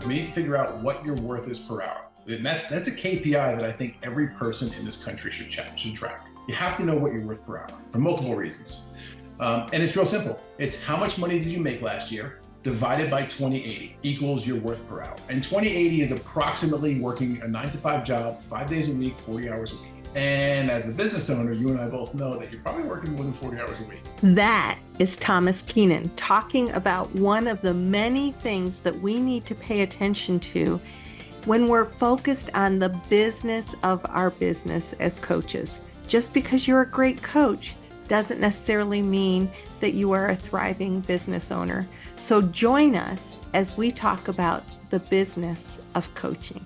We need to figure out what your worth is per hour. And that's a KPI that I think every person in this country should track. You have to know what you're worth per hour for multiple reasons. And it's real simple. It's how much money did you make last year divided by 2080 equals your worth per hour. And 2080 is approximately working a 9-to-5 job, 5 days a week, 40 hours a week. And as a business owner, you and I both know that you're probably working more than 40 hours a week. That is Tomas Keenan talking about one of the many things that we need to pay attention to when we're focused on the business of our business as coaches. Just because you're a great coach doesn't necessarily mean that you are a thriving business owner. So join us as we talk about the business of coaching.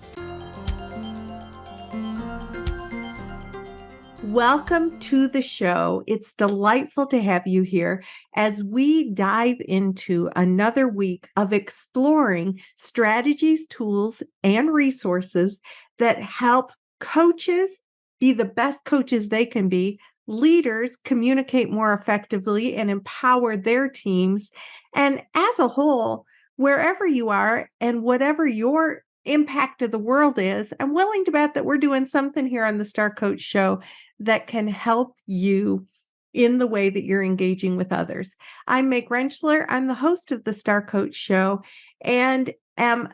Welcome to the show. It's delightful to have you here as we dive into another week of exploring strategies, tools, and resources that help coaches be the best coaches they can be, leaders communicate more effectively and empower their teams, and as a whole, wherever you are and whatever your impact of the world is, I'm willing to bet that we're doing something here on the Star Coach Show that can help you in the way that you're engaging with others. I'm Meg Rentschler. I'm the host of the Star Coach Show and am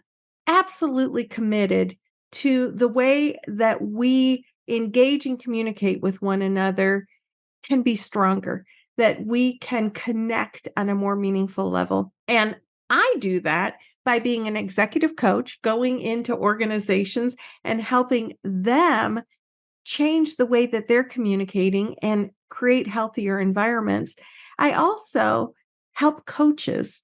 absolutely committed to the way that we engage and communicate with one another can be stronger, that we can connect on a more meaningful level. And I do that by being an executive coach, going into organizations and helping them change the way that they're communicating and create healthier environments. I also help coaches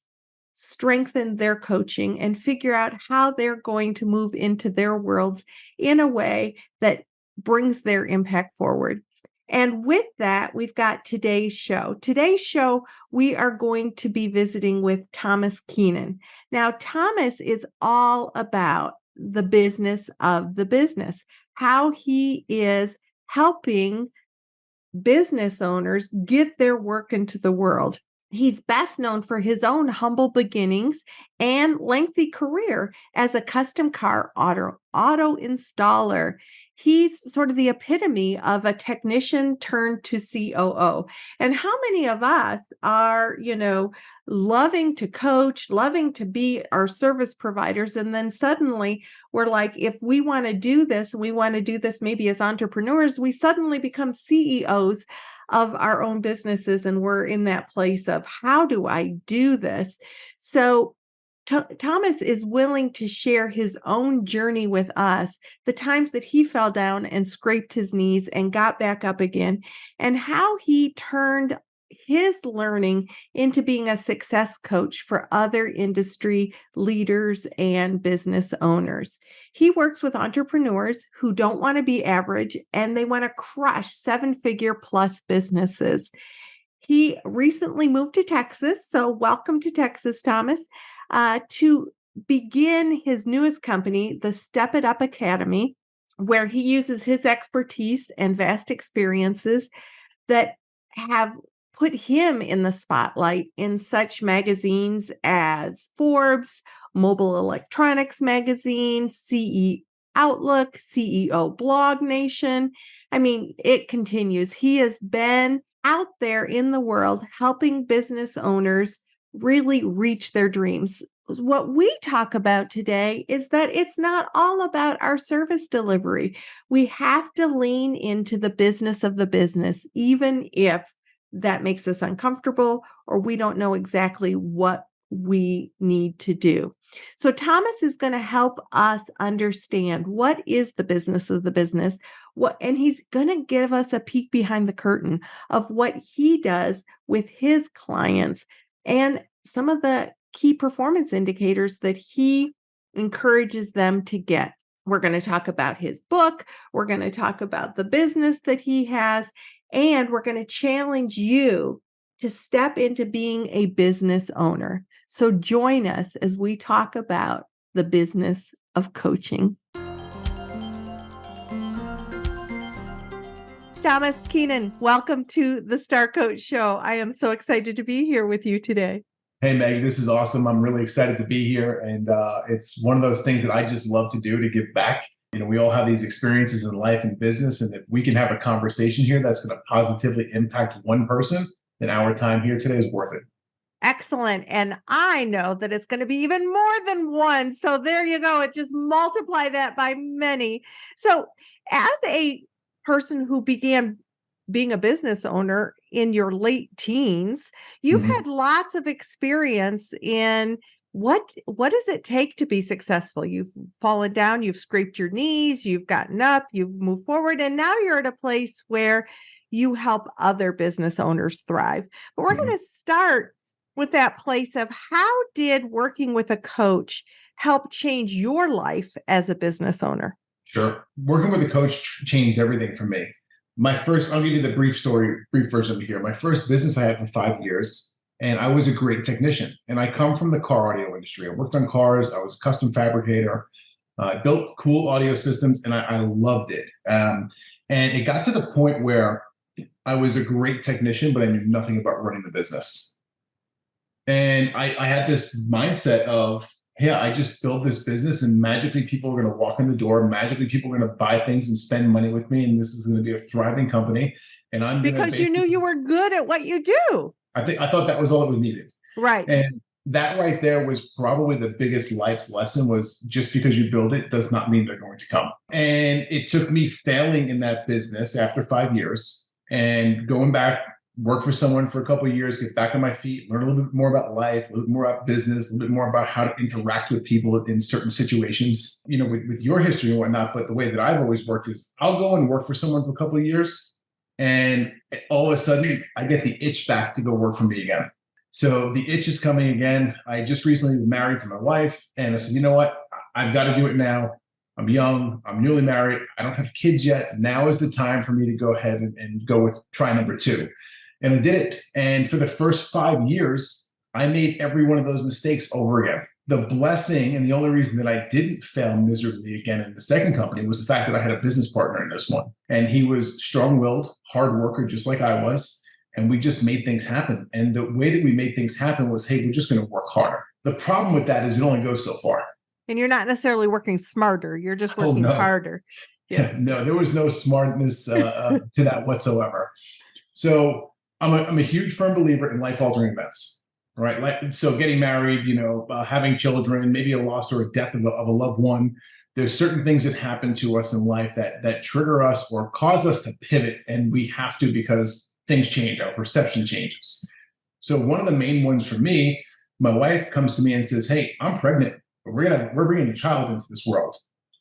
strengthen their coaching and figure out how they're going to move into their worlds in a way that brings their impact forward. And with that, we've got today's show. Today's show, we are going to be visiting with Tomas Keenan. Now, Tomas is all about the business of the business, how he is helping business owners get their work into the world. He's best known for his own humble beginnings and lengthy career as a custom car auto installer. He's sort of the epitome of a technician-turned-COO. And how many of us are, loving to coach, loving to be our service providers, and then suddenly we're like, if we want to do this, we want to do this maybe as entrepreneurs, we suddenly become CEOs of our own businesses, and we're in that place of, how do I do this? So Tomas is willing to share his own journey with us, the times that he fell down and scraped his knees and got back up again, and how he turned his learning into being a success coach for other industry leaders and business owners. He works with entrepreneurs who don't want to be average and they want to crush 7-figure plus businesses. He recently moved to Texas, so welcome to Texas, Tomas, to begin his newest company, the Step It Up Academy, where he uses his expertise and vast experiences that have put him in the spotlight in such magazines as Forbes, Mobile Electronics Magazine, CE Outlook, CEO Blog Nation. I mean, it continues. He has been out there in the world helping business owners really reach their dreams. What we talk about today is that it's not all about our service delivery. We have to lean into the business of the business, even if that makes us uncomfortable or we don't know exactly what we need to do. So Tomas is going to help us understand what is the business of the business, and he's going to give us a peek behind the curtain of what he does with his clients and some of the key performance indicators that he encourages them to get. We're going to talk about his book. We're going to talk about the business that he has. And we're going to challenge you to step into being a business owner. So join us as we talk about the business of coaching. Tomas Keenan, welcome to the Star Coach Show. I am so excited to be here with you today. Hey, Meg, this is awesome. I'm really excited to be here. And it's one of those things that I just love to do, to give back. We all have these experiences in life and business. And if we can have a conversation here that's going to positively impact one person, then our time here today is worth it. Excellent. And I know that it's going to be even more than one. So there you go. It just multiply that by many. So as a person who began being a business owner in your late teens, you've had lots of experience in what does it take to be successful? You've fallen down, you've scraped your knees, you've gotten up, you've moved forward, and now you're at a place where you help other business owners thrive. But we're going to start with that place of, how did working with a coach help change your life as a business owner? Sure. Working with a coach changed everything for me. I'll give you the brief version of it here. My first business I had for 5 years, and I was a great technician. And I come from the car audio industry. I worked on cars. I was a custom fabricator. I built cool audio systems, and I loved it. And it got to the point where I was a great technician, but I knew nothing about running the business. And I had this mindset of, yeah, I just built this business and magically people are going to walk in the door. Magically people are going to buy things and spend money with me. And this is going to be a thriving company. And I'm because you knew you were good at what you do. I thought that was all that was needed. Right. And that right there was probably the biggest life's lesson, was just because you build it does not mean they're going to come. And it took me failing in that business after 5 years and going back, work for someone for a couple of years, get back on my feet, learn a little bit more about life, a little bit more about business, a little bit more about how to interact with people in certain situations, with your history and whatnot. But the way that I've always worked is, I'll go and work for someone for a couple of years, and all of a sudden I get the itch back to go work for me again. So the itch is coming again. I just recently was married to my wife, and I said, you know what? I've got to do it now. I'm young, I'm newly married, I don't have kids yet. Now is the time for me to go ahead and go with try number 2. And I did it. And for the first 5 years, I made every one of those mistakes over again. The blessing, and the only reason that I didn't fail miserably again in the second company, was the fact that I had a business partner in this one. And he was strong-willed, hard worker, just like I was. And we just made things happen. And the way that we made things happen was, hey, we're just going to work harder. The problem with that is it only goes so far. And you're not necessarily working smarter. You're just working harder. Yeah, no, there was no smartness to that whatsoever. So I'm a huge firm believer in life-altering events, right? So getting married, having children, maybe a loss or a death of a loved one. There's certain things that happen to us in life that trigger us or cause us to pivot, and we have to, because things change, our perception changes. So one of the main ones for me, my wife comes to me and says, "Hey, I'm pregnant. We're bringing a child into this world."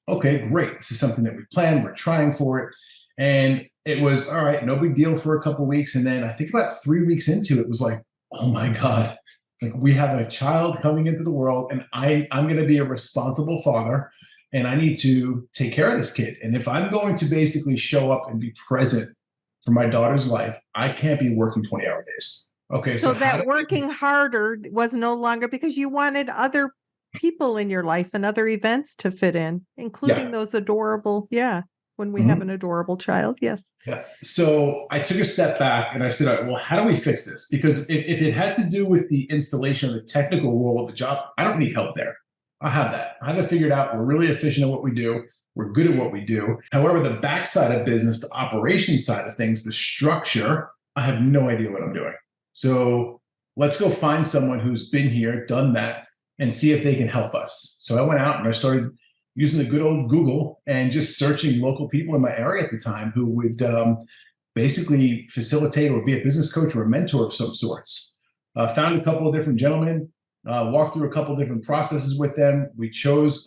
Okay, great. This is something that we planned. We're trying for it. And it was, all right, no big deal for a couple of weeks. And then I think about 3 weeks into it was like, oh my God, like, we have a child coming into the world, and I'm going to be a responsible father, and I need to take care of this kid. And if I'm going to basically show up and be present for my daughter's life, I can't be working 20-hour days. Okay. So that working harder was no longer because you wanted other people in your life and other events to fit in, including those adorable, when we have an adorable child. Yes. Yeah. So I took a step back and I said, all right, well, how do we fix this? Because if it had to do with the installation of the technical role of the job, I don't need help there. I have that. I have it figured out. We're really efficient at what we do. We're good at what we do. However, the backside of business, the operations side of things, the structure, I have no idea what I'm doing. So let's go find someone who's been here, done that, and see if they can help us. So I went out and I started using the good old Google and just searching local people in my area at the time who would basically facilitate or be a business coach or a mentor of some sorts. Found a couple of different gentlemen, walked through a couple of different processes with them. We chose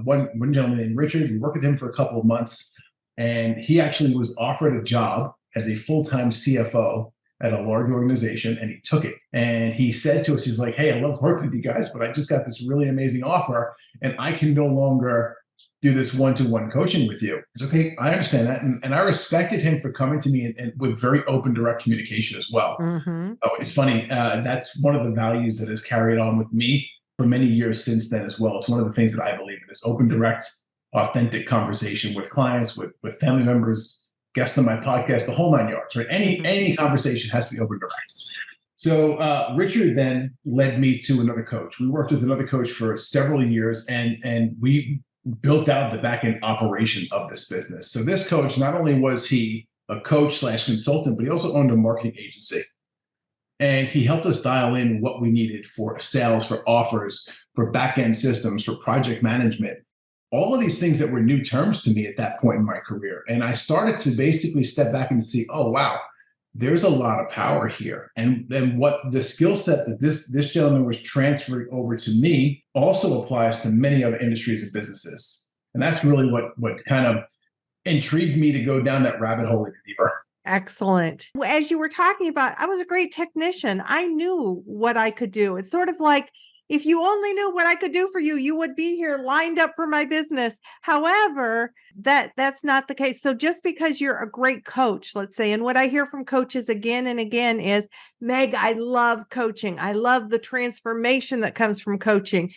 one gentleman named Richard. We worked with him for a couple of months, and he actually was offered a job as a full-time CFO at a large organization, and he took it. And he said to us, he's like, "Hey, I love working with you guys, but I just got this really amazing offer, and I can no longer do this one-to-one coaching with you." It's okay. I understand that. And I respected him for coming to me and with very open, direct communication as well. Oh, it's funny. That's one of the values that has carried on with me for many years since then as well. It's one of the things that I believe in, is open, direct, authentic conversation with clients, with family members, guests on my podcast, the whole 9 yards, right? Any conversation has to be open, direct. So Richard then led me to another coach. We worked with another coach for several years, and we built out the back end operation of this business. So this coach, not only was he a coach slash consultant, but he also owned a marketing agency. And he helped us dial in what we needed for sales, for offers, for back end systems, for project management. All of these things that were new terms to me at that point in my career. And I started to basically step back and see, oh, wow, there's a lot of power here. And then what the skill set that this gentleman was transferring over to me also applies to many other industries and businesses. And that's really what kind of intrigued me to go down that rabbit hole even deeper. Excellent. As you were talking about, I was a great technician. I knew what I could do. It's sort of like, if you only knew what I could do for you, you would be here lined up for my business. However, that's not the case. So just because you're a great coach, let's say, and what I hear from coaches again and again is, Meg, I love coaching. I love the transformation that comes from coaching.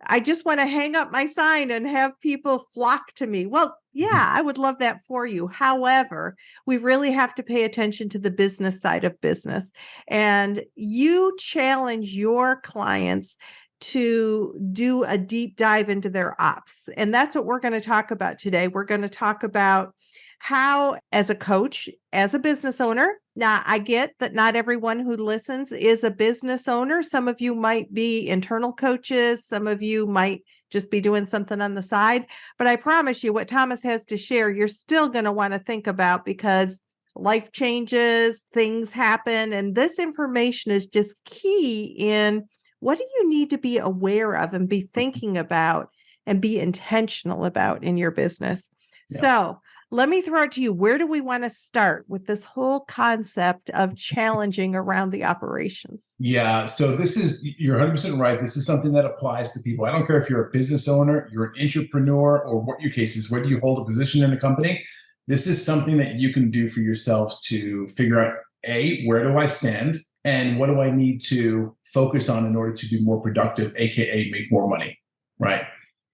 I just want to hang up my sign and have people flock to me. Well, yeah, I would love that for you. However, we really have to pay attention to the business side of business. And you challenge your clients to do a deep dive into their ops. And that's what we're going to talk about today. We're going to talk about how, as a coach, as a business owner. Now, I get that not everyone who listens is a business owner. Some of you might be internal coaches. Some of you might just be doing something on the side. But I promise you, what Tomas has to share, you're still going to want to think about, because life changes, things happen, and this information is just key in what do you need to be aware of and be thinking about and be intentional about in your business. Yeah. So let me throw it to you. Where do we want to start with this whole concept of challenging around the operations? Yeah. So you're 100% right. This is something that applies to people. I don't care if you're a business owner, you're an entrepreneur, or what your case is, whether you hold a position in a company. This is something that you can do for yourselves to figure out, A, where do I stand? And what do I need to focus on in order to be more productive, AKA make more money, right?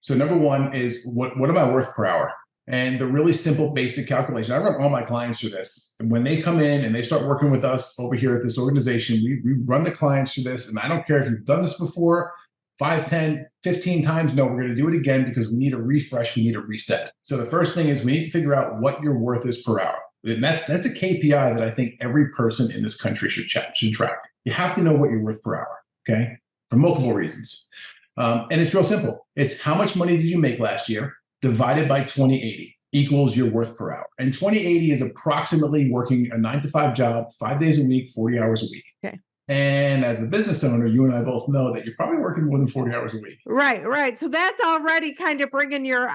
So number one is what am I worth per hour? And the really simple, basic calculation, I run all my clients through this. And when they come in and they start working with us over here at this organization, we run the clients through this. And I don't care if you've done this before, 5, 10, 15 times. No, we're going to do it again because we need a refresh. We need a reset. So the first thing is we need to figure out what your worth is per hour. And that's a KPI that I think every person in this country should track. You have to know what you're worth per hour, okay? For multiple reasons. And it's real simple. It's how much money did you make last year divided by 2080 equals your worth per hour. And 2080 is approximately working a 9-to-5 job, 5 days a week, 40 hours a week. Okay. And as a business owner, you and I both know that you're probably working more than 40 hours a week. Right. So that's already kind of bringing your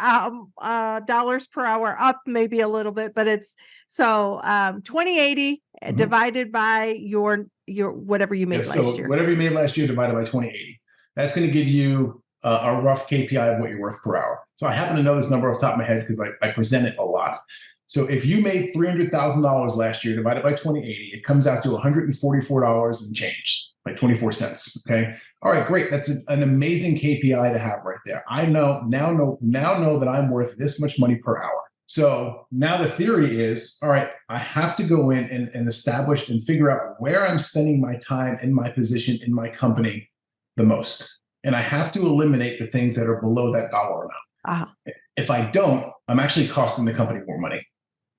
dollars per hour up maybe a little bit, but it's 2080 divided by your whatever you made last year. Whatever you made last year divided by 2080. That's going to give you a rough KPI of what you're worth per hour. So I happen to know this number off the top of my head because I present it a lot. So if you made $300,000 last year divided by 2080, it comes out to $144 and change, like 24 cents. Okay. All right, great. That's an amazing KPI to have right there. I now know that I'm worth this much money per hour. So now the theory is, all right, I have to go in and establish and figure out where I'm spending my time in my position in my company the most. And I have to eliminate the things that are below that dollar amount. Uh-huh. If I don't, I'm actually costing the company more money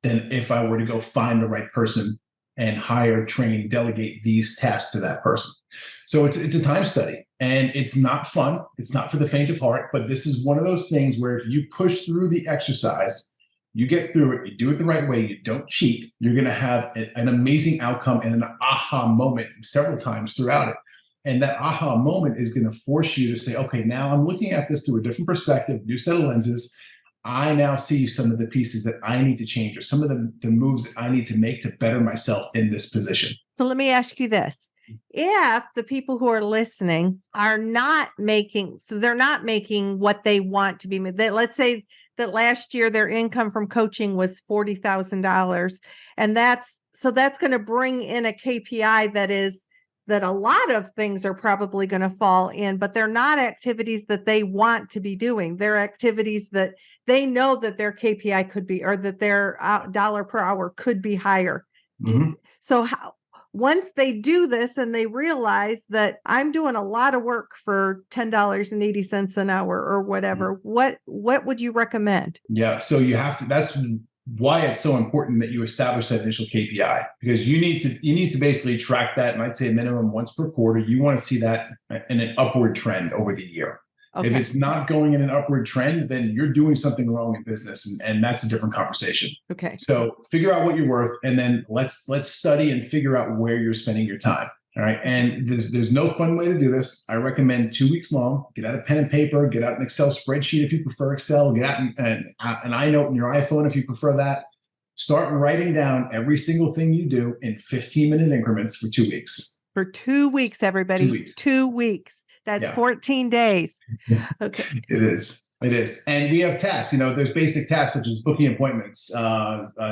than if I were to go find the right person and hire, train, delegate these tasks to that person. So it's a time study, and it's not fun. It's not for the faint of heart, but this is one of those things where if you push through the exercise, you get through it, you do it the right way, you don't cheat, you're going to have an amazing outcome and an aha moment several times throughout it. And that aha moment is going to force you to say, okay, now I'm looking at this through a different perspective, new set of lenses. I now see some of the pieces that I need to change, or some of the moves that I need to make to better myself in this position. So let me ask you this. If the people who are listening are not making, so they're not making what they want to be made, let's say that last year their income from coaching was $40,000. And that's going to bring in a KPI that a lot of things are probably going to fall in, but they're not activities that they want to be doing. They're activities that they know that their KPI could be, or that their dollar per hour could be higher. Mm-hmm. So once they do this and they realize that I'm doing a lot of work for $10.80 an hour or whatever, what would you recommend? Yeah. So you have to, that's why it's so important that you establish that initial KPI, because you need to basically track that. And I'd say minimum once per quarter. You want to see that in an upward trend over the year. Okay. If it's not going in an upward trend, then you're doing something wrong in business, and that's a different conversation. Okay. So figure out what you're worth, and then let's study and figure out where you're spending your time. All right. And there's no fun way to do this. I recommend 2 weeks long. Get out a pen and paper, get out an Excel spreadsheet if you prefer Excel, get out an iNote in your iPhone if you prefer that. Start writing down every single thing you do in 15-minute increments for 2 weeks. For 2 weeks, everybody. 2 weeks. 2 weeks. That's 14 days. Okay. It is. And we have tasks. There's basic tasks such as booking appointments,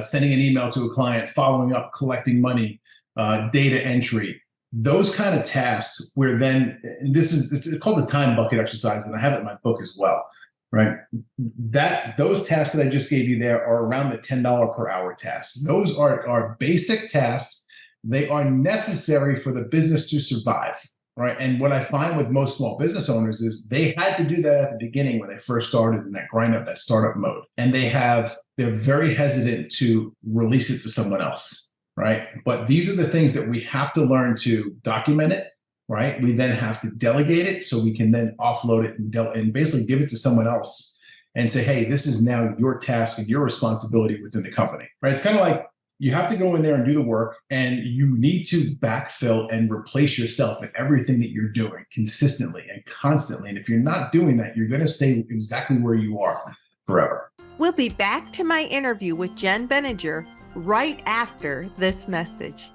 sending an email to a client, following up, collecting money, data entry. Those kind of tasks where then it's called the time bucket exercise, and I have it in my book as well, right? Those tasks that I just gave you there are around the $10 per hour tasks. Those are basic tasks. They are necessary for the business to survive. Right. And what I find with most small business owners is they had to do that at the beginning when they first started in that grind up, that startup mode. And they're very hesitant to release it to someone else. Right. But these are the things that we have to learn to document it. Right. We then have to delegate it so we can then offload it and basically give it to someone else and say, hey, this is now your task and your responsibility within the company. Right. It's kind of like, you have to go in there and do the work, and you need to backfill and replace yourself in everything that you're doing consistently and constantly. And if you're not doing that, you're going to stay exactly where you are forever. We'll be back to my interview with Jen Benninger right after this message.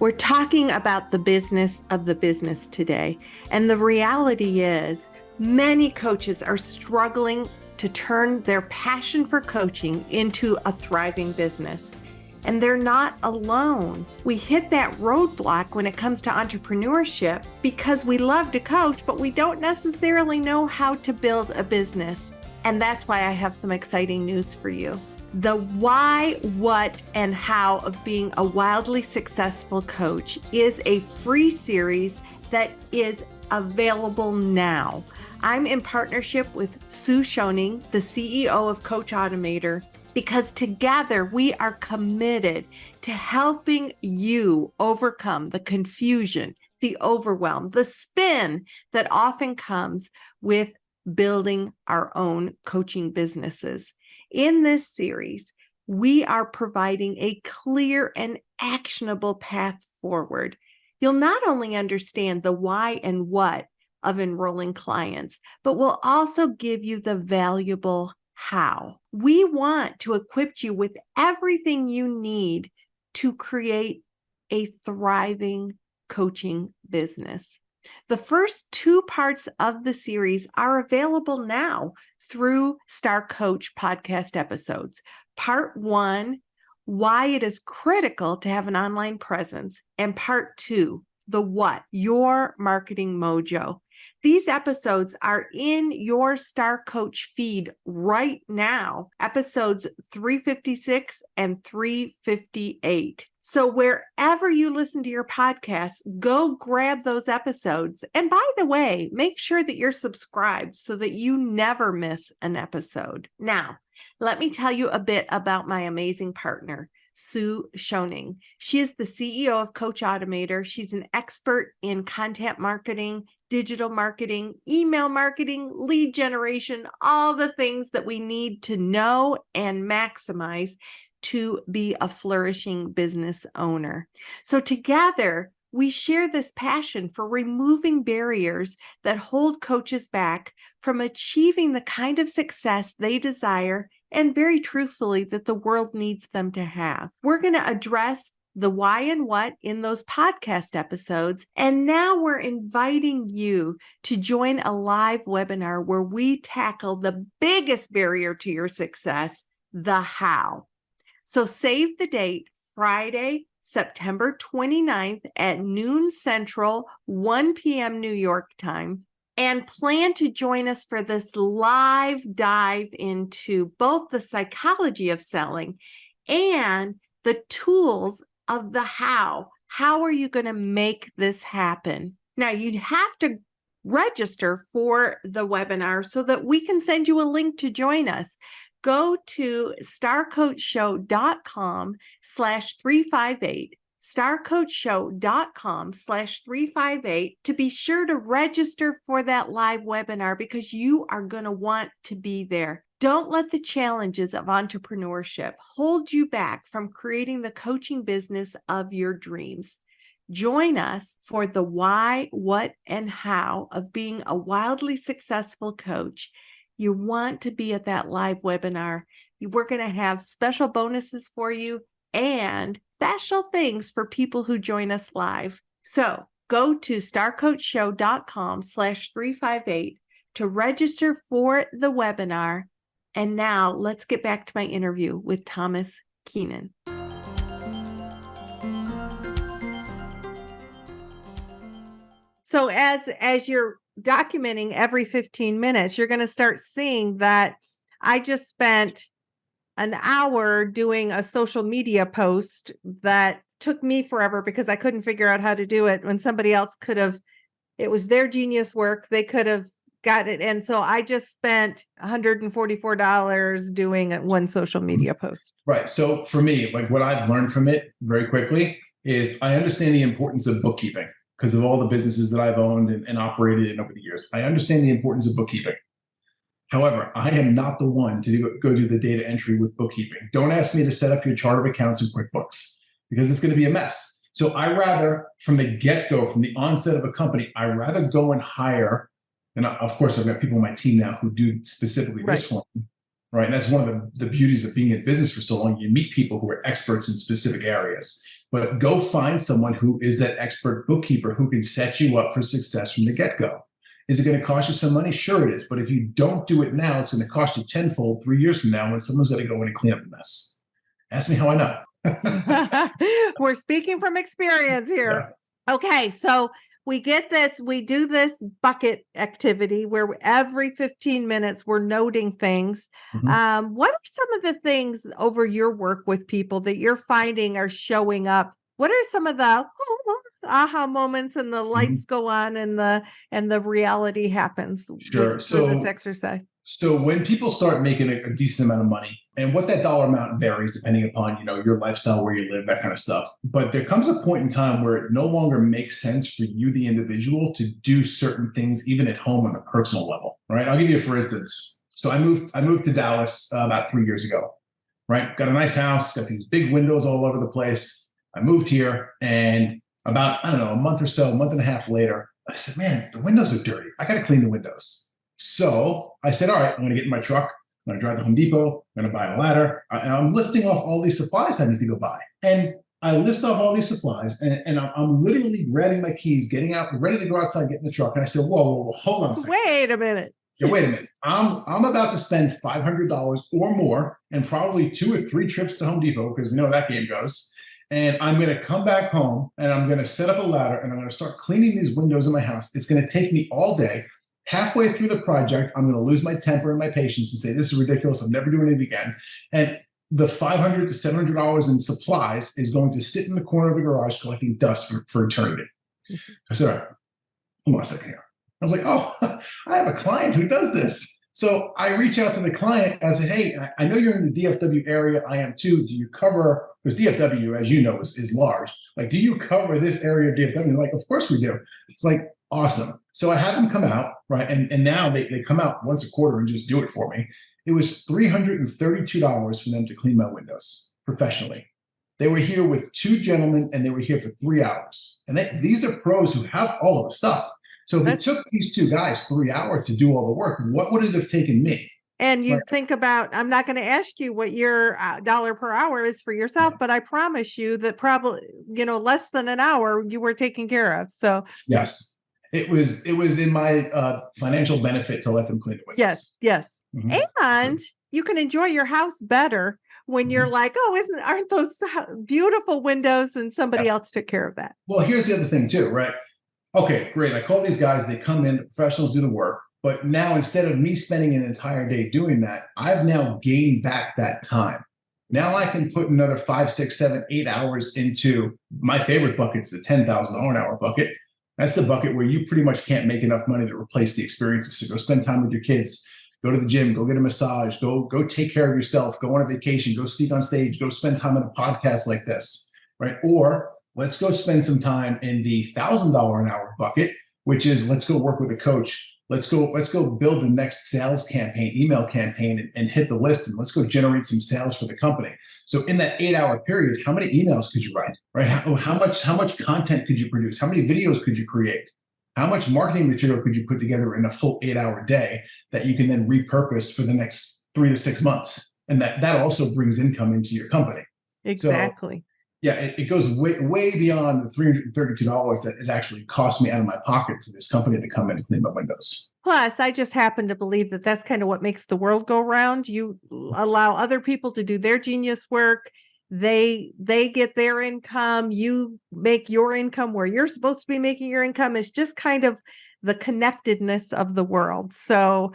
We're talking about the business of the business today. And the reality is many coaches are struggling to turn their passion for coaching into a thriving business. And they're not alone. We hit that roadblock when it comes to entrepreneurship because we love to coach, but we don't necessarily know how to build a business. And that's why I have some exciting news for you. The why, what, and how of being a wildly successful coach is a free series that is available now. I'm in partnership with Sue Schoening, the CEO of Coach Automator, because together we are committed to helping you overcome the confusion, the overwhelm, the spin that often comes with building our own coaching businesses. In this series, we are providing a clear and actionable path forward. You'll not only understand the why and what of enrolling clients, but we'll also give you the valuable how. We want to equip you with everything you need to create a thriving coaching business. The first 2 parts of the series are available now through Star Coach podcast episodes. Part 1, why it is critical to have an online presence, and part 2, the what, your marketing mojo. These episodes are in your Star Coach feed right now, episodes 356 and 358. So wherever you listen to your podcasts, go grab those episodes. And by the way, make sure that you're subscribed so that you never miss an episode. Now, let me tell you a bit about my amazing partner, Sue Schoening. She is the CEO of Coach Automator. She's an expert in content marketing, digital marketing, email marketing, lead generation, all the things that we need to know and maximize to be a flourishing business owner. So together, we share this passion for removing barriers that hold coaches back from achieving the kind of success they desire and, very truthfully, that the world needs them to have. We're going to address the why and what in those podcast episodes. And now we're inviting you to join a live webinar where we tackle the biggest barrier to your success, the how. So save the date, Friday, September 29th at noon Central, 1 p.m. New York time, and plan to join us for this live dive into both the psychology of selling and the tools of the how. How are you going to make this happen? Now, you'd have to register for the webinar so that we can send you a link to join us. Go to starcoachshow.com/358, starcoachshow.com/358 to be sure to register for that live webinar, because you are going to want to be there. Don't let the challenges of entrepreneurship hold you back from creating the coaching business of your dreams. Join us for the why, what, and how of being a wildly successful coach. You want to be at that live webinar. We're going to have special bonuses for you and special things for people who join us live. So go to starcoachshow.com/358 to register for the webinar. And now let's get back to my interview with Tomas Keenan. So as you're documenting every 15 minutes, you're going to start seeing that I just spent an hour doing a social media post that took me forever because I couldn't figure out how to do it when somebody else could have. It was their genius work. They could have got it. And so I just spent $144 doing one social media post. Right. So for me, like what I've learned from it very quickly is I understand the importance of bookkeeping because of all the businesses that I've owned and operated in over the years. I understand the importance of bookkeeping. However, I am not the one to go do the data entry with bookkeeping. Don't ask me to set up your chart of accounts in QuickBooks because it's going to be a mess. So I rather, from the get-go, from the onset of a company, I rather go and hire. And of course, I've got people on my team now who do specifically this one, right? And that's one of the beauties of being in business for so long. You meet people who are experts in specific areas, but go find someone who is that expert bookkeeper who can set you up for success from the get-go. Is it going to cost you some money? Sure it is. But if you don't do it now, it's going to cost you tenfold 3 years from now when someone's going to go in and clean up the mess. Ask me how I know. We're speaking from experience here. Yeah. Okay, so we get this, we do this bucket activity where every 15 minutes we're noting things. Mm-hmm. What are some of the things over your work with people that you're finding are showing up? What are some of the aha moments and the lights go on and the reality happens through this exercise? So when people start making a decent amount of money, and what that dollar amount varies depending upon, your lifestyle, where you live, that kind of stuff. But there comes a point in time where it no longer makes sense for you, the individual, to do certain things, even at home on a personal level, right? I'll give you for instance. So I moved to Dallas about 3 years ago, right? Got a nice house, got these big windows all over the place. I moved here, and about, a month and a half later, I said, man, the windows are dirty. I got to clean the windows. So I said, all right, I'm going to get in my truck. I'm going to drive to Home Depot. I'm going to buy a ladder. And I'm listing off all these supplies I need to go buy. And I list off all these supplies, and I'm literally grabbing my keys, getting out, ready to go outside, get in the truck. And I said, whoa, hold on a second. Wait a minute. Yeah, wait a minute. I'm about to spend $500 or more and probably 2 or 3 trips to Home Depot, because we know how that game goes. And I'm going to come back home and I'm going to set up a ladder and I'm going to start cleaning these windows in my house. It's going to take me all day. Halfway through the project, I'm going to lose my temper and my patience and say, this is ridiculous. I'm never doing it again. And the $500 to $700 in supplies is going to sit in the corner of the garage collecting dust for eternity. I said, all right, hold on a second here. I was like, oh, I have a client who does this. So I reach out to the client. I said, hey, I know you're in the DFW area. I am too. Do you cover, because DFW, as you know, is large. Like, do you cover this area of DFW? Like, of course we do. It's like, awesome. So I had them come out, right? And now they come out once a quarter and just do it for me. It was $332 for them to clean my windows professionally. They were here with 2 gentlemen and they were here for 3 hours. And these are pros who have all of the stuff. So if it took these 2 guys 3 hours to do all the work, what would it have taken me? And you think about, I'm not going to ask you what your dollar per hour is for yourself, but I promise you that probably, less than an hour you were taken care of. So yes, it was in my financial benefit to let them clean the windows. Yes. Mm-hmm. And you can enjoy your house better when you're like, oh, aren't those beautiful windows? And somebody else took care of that. Well, here's the other thing too, right? Okay, great. I call these guys, they come in, the professionals do the work. But now instead of me spending an entire day doing that, I've now gained back that time. Now I can put another 5, 6, 7, 8 hours into my favorite bucket's the $10,000 an hour bucket. That's the bucket where you pretty much can't make enough money to replace the experiences. So go spend time with your kids, go to the gym, go get a massage, go take care of yourself, go on a vacation, go speak on stage, go spend time on a podcast like this, right? Or let's go spend some time in the $1,000 an hour bucket, which is let's go work with a coach. Let's go build the next sales campaign, email campaign, and hit the list, and let's go generate some sales for the company. So in that 8-hour period, how many emails could you write, right? How much content could you produce? How many videos could you create? How much marketing material could you put together in a full 8-hour day that you can then repurpose for the next 3 to 6 months? And that also brings income into your company. Exactly. So, yeah, it goes way beyond the $332 that it actually cost me out of my pocket for this company to come in and clean my windows. Plus, I just happen to believe that that's kind of what makes the world go round. You allow other people to do their genius work. They get their income. You make your income where you're supposed to be making your income. It's just kind of the connectedness of the world. So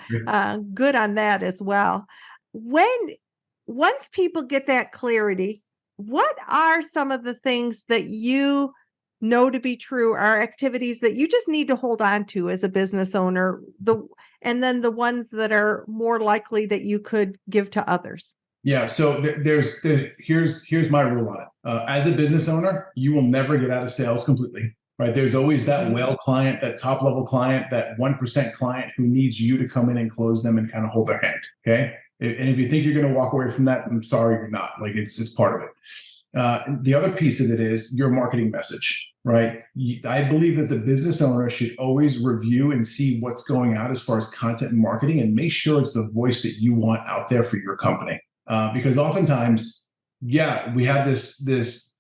good on that as well. Once people get that clarity, what are some of the things that you know to be true, are activities that you just need to hold on to as a business owner, and then the ones that are more likely that you could give to others? Yeah. So here's my rule on it. As a business owner, you will never get out of sales completely, right? There's always that whale client, that top level client, that 1% client who needs you to come in and close them and kind of hold their hand. Okay. And if you think you're going to walk away from that, I'm sorry, you're not. Like it's part of it. The other piece of it is your marketing message, right? I believe that the business owner should always review and see what's going out as far as content and marketing, and make sure it's the voice that you want out there for your company. Because oftentimes, yeah, we have this,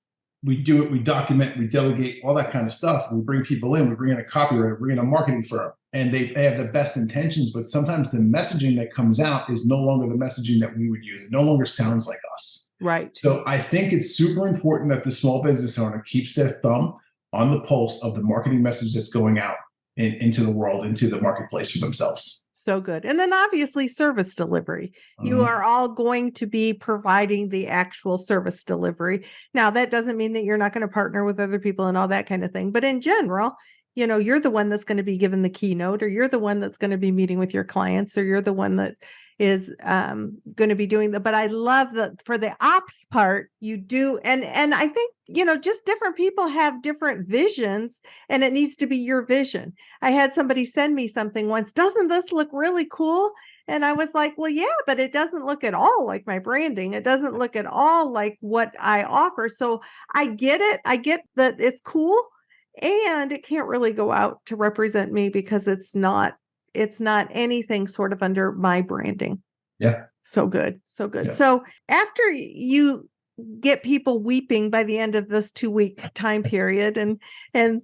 we do it, we document, we delegate, all that kind of stuff. We bring people in, we bring in a copywriter, we bring in a marketing firm, and they have the best intentions, but sometimes the messaging that comes out is no longer the messaging that we would use. It no longer sounds like us. Right. So I think it's super important that the small business owner keeps their thumb on the pulse of the marketing message that's going out into the world, into the marketplace for themselves. So good. And then obviously service delivery. You are all going to be providing the actual service delivery. Now, that doesn't mean that you're not going to partner with other people and all that kind of thing. But in general, you're the one that's going to be given the keynote, or you're the one that's going to be meeting with your clients, or you're the one that is going to be doing that. But I love that for the ops part, you do. And I think, just different people have different visions, and it needs to be your vision. I had somebody send me something once. Doesn't this look really cool? And I was like, well, yeah, but it doesn't look at all like my branding. It doesn't look at all like what I offer. So I get it. I get that it's cool, and it can't really go out to represent me because it's not anything sort of under my branding. Yeah. So good. So good. Yeah. So after you get people weeping by the end of this 2-week time period, and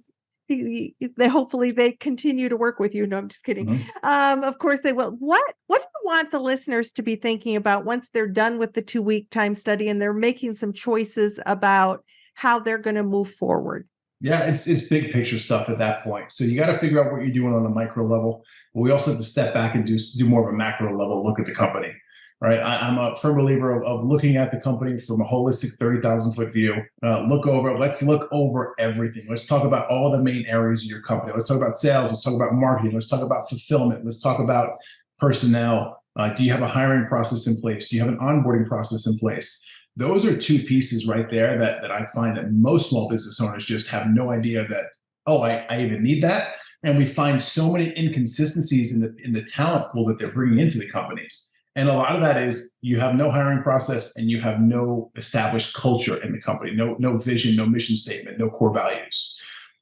they hopefully they continue to work with you. No, I'm just kidding. Mm-hmm. Of course they will. What do you want the listeners to be thinking about once they're done with the 2-week time study and they're making some choices about how they're going to move forward? Yeah, it's big picture stuff at that point. So you got to figure out what you're doing on a micro level, but we also have to step back and do more of a macro level look at the company, right? I'm a firm believer of looking at the company from a holistic 30,000-foot view. Let's look over everything. Let's talk about all the main areas of your company. Let's talk about sales. Let's talk about marketing. Let's talk about fulfillment. Let's talk about personnel. Do you have a hiring process in place? Do you have an onboarding process in place? Those are two pieces right there that I find that most small business owners just have no idea that, I even need that. And we find so many inconsistencies in the talent pool that they're bringing into the companies. And a lot of that is you have no hiring process and you have no established culture in the company, no vision, no mission statement, no core values.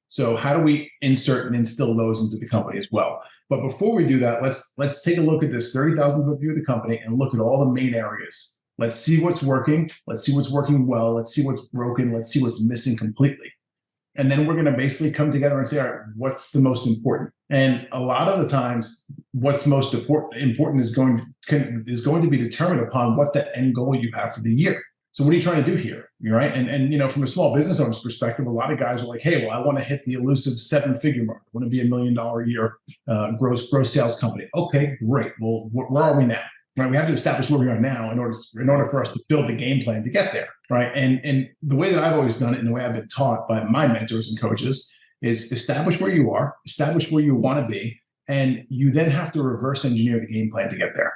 So how do we insert and instill those into the company as well? But before we do that, let's take a look at this 30,000-foot view of the company and look at all the main areas. Let's see what's working. Let's see what's working well. Let's see what's broken. Let's see what's missing completely. And then we're going to basically come together and say, all right, what's the most important? And a lot of the times, what's most important is going to be determined upon what the end goal you have for the year. So what are you trying to do here? Right? And from a small business owner's perspective, a lot of guys are like, hey, well, I want to hit the elusive 7-figure mark. I want to be $1 million a year gross sales company. Okay, great. Well, where are we now? right? We have to establish where we are now in order for us to build the game plan to get there, right? And the way that I've always done it, and the way I've been taught by my mentors and coaches, is establish where you are, establish where you want to be, and you then have to reverse engineer the game plan to get there,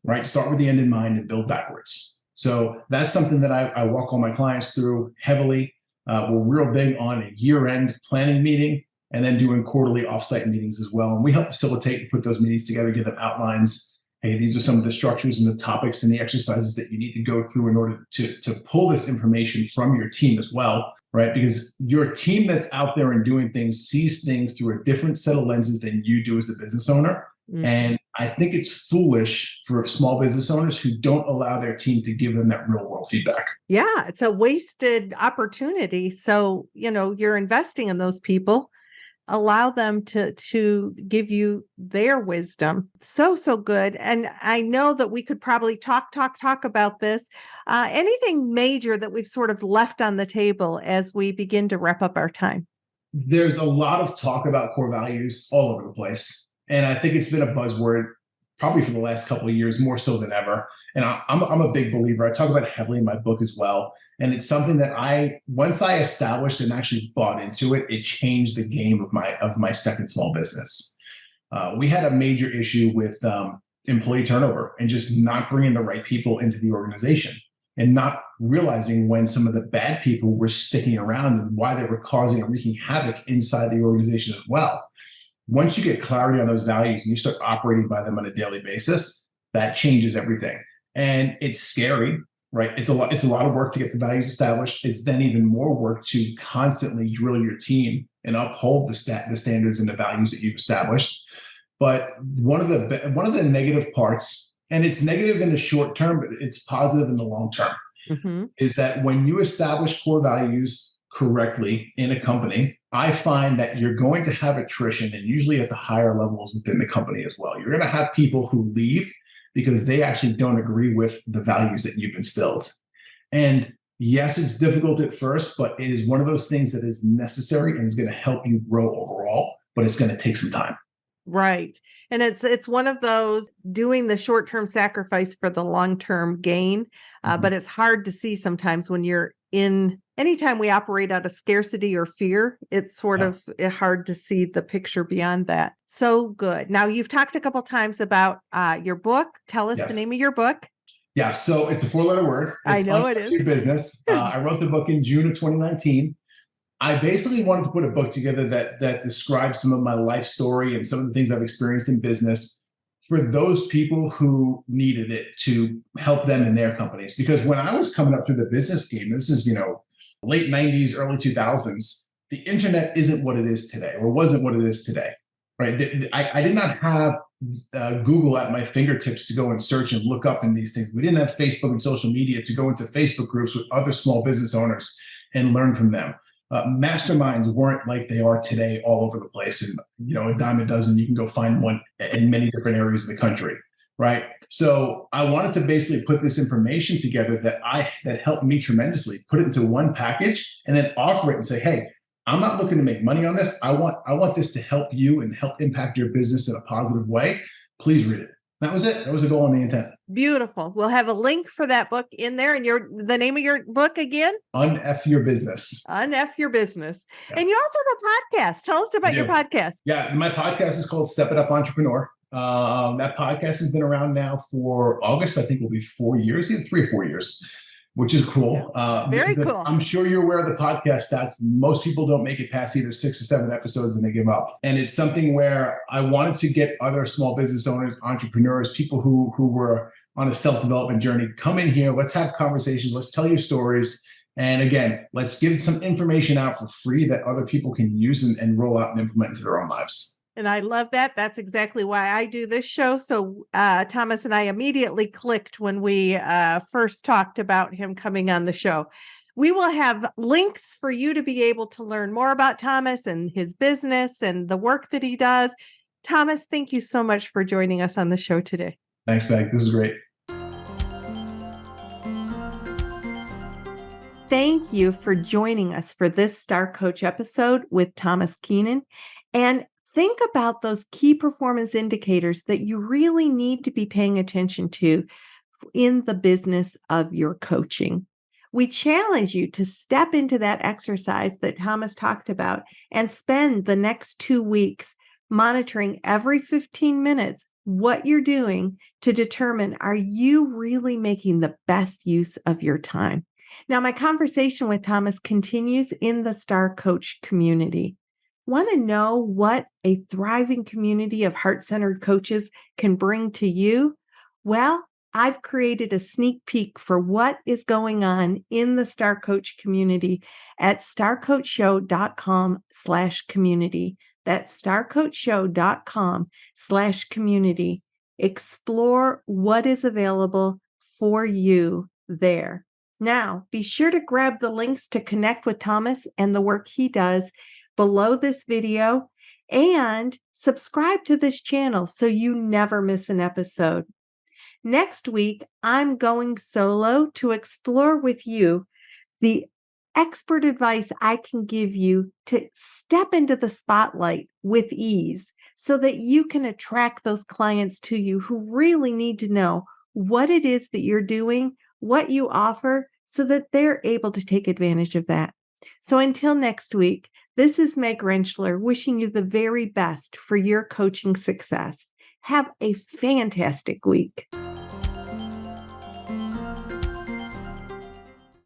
right? Start with the end in mind and build backwards. So that's something that I walk all my clients through heavily. We're real big on a year-end planning meeting and then doing quarterly offsite meetings as well. And we help facilitate and put those meetings together, give them outlines. Hey, these are some of the structures and the topics and the exercises that you need to go through in order to pull this information from your team as well, right? Because your team that's out there and doing things sees things through a different set of lenses than you do as the business owner. Mm-hmm. And I think it's foolish for small business owners who don't allow their team to give them that real world feedback. Yeah, it's a wasted opportunity. So, you're investing in those people. Allow them to give you their wisdom. So good. And I know that we could probably talk about this. Anything major that we've sort of left on the table as we begin to wrap up our time? There's a lot of talk about core values all over the place. And I think it's been a buzzword probably for the last couple of years, more so than ever. And I'm a big believer. I talk about it heavily in my book as well. And it's something that once I established and actually bought into it, it changed the game of my second small business. We had a major issue with employee turnover and just not bringing the right people into the organization and not realizing when some of the bad people were sticking around and why they were causing and wreaking havoc inside the organization as well. Once you get clarity on those values and you start operating by them on a daily basis, that changes everything. And it's scary, right? It's a lot of work to get the values established. It's then even more work to constantly drill your team and uphold the standards and the values that you've established. But one of the negative parts, and it's negative in the short term, but it's positive in the long term, mm-hmm. is that when you establish core values correctly in a company, I find that you're going to have attrition, and usually at the higher levels within the company as well. You're going to have people who leave because they actually don't agree with the values that you've instilled. And yes, it's difficult at first, but it is one of those things that is necessary and is going to help you grow overall, but it's going to take some time. Right. And it's one of those doing the short-term sacrifice for the long-term gain. But it's hard to see sometimes when you're anytime we operate out of scarcity or fear, it's sort of hard to see the picture beyond that. So good. Now, you've talked a couple of times about your book. Tell us the name of your book. Yeah. So it's a 4-letter word. It's I know it is. Your business. I wrote the book in June of 2019. I basically wanted to put a book together that describes some of my life story and some of the things I've experienced in business for those people who needed it to help them in their companies. Because when I was coming up through the business game, this is, late 90s, early 2000s, the internet isn't what it is today, or wasn't what it is today, right? I did not have Google at my fingertips to go and search and look up in these things. We didn't have Facebook and social media to go into Facebook groups with other small business owners and learn from them. Masterminds weren't like they are today all over the place. And, a dime a dozen, you can go find one in many different areas of the country, right? So I wanted to basically put this information together that helped me tremendously, put it into one package and then offer it and say, hey, I'm not looking to make money on this. I want this to help you and help impact your business in a positive way. Please read it. That was it. That was the goal and the intent. Beautiful. We'll have a link for that book in there. And the name of your book again? Unf Your Business. Unf Your Business. Yeah. And you also have a podcast. Tell us about your podcast. Yeah, my podcast is called Step It Up Entrepreneur. That podcast has been around now for August. I think will be 4 years, 3 or 4 years, which is cool. Very cool. I'm sure you're aware of the podcast stats. Most people don't make it past either 6 or 7 episodes and they give up. And it's something where I wanted to get other small business owners, entrepreneurs, people who were on a self-development journey, come in here. Let's have conversations. Let's tell your stories. And again, let's give some information out for free that other people can use and roll out and implement into their own lives. And I love that. That's exactly why I do this show. So Thomas and I immediately clicked when we first talked about him coming on the show. We will have links for you to be able to learn more about Thomas and his business and the work that he does. Thomas, thank you so much for joining us on the show today. Thanks, Meg. This is great. Thank you for joining us for this Star Coach episode with Tomas Keenan. And think about those key performance indicators that you really need to be paying attention to in the business of your coaching. We challenge you to step into that exercise that Thomas talked about and spend the next 2 weeks monitoring every 15 minutes what you're doing to determine, are you really making the best use of your time? Now, my conversation with Thomas continues in the Star Coach community. Want to know what a thriving community of heart-centered coaches can bring to you? Well, I've created a sneak peek for what is going on in the Star Coach community at starcoachshow.com/community. That's starcoachshow.com/community. Explore what is available for you there. Now, be sure to grab the links to connect with Thomas and the work he does below this video, and subscribe to this channel so you never miss an episode. Next week, I'm going solo to explore with you the expert advice I can give you to step into the spotlight with ease so that you can attract those clients to you who really need to know what it is that you're doing, what you offer, so that they're able to take advantage of that. So until next week, this is Meg Rentschler wishing you the very best for your coaching success. Have a fantastic week.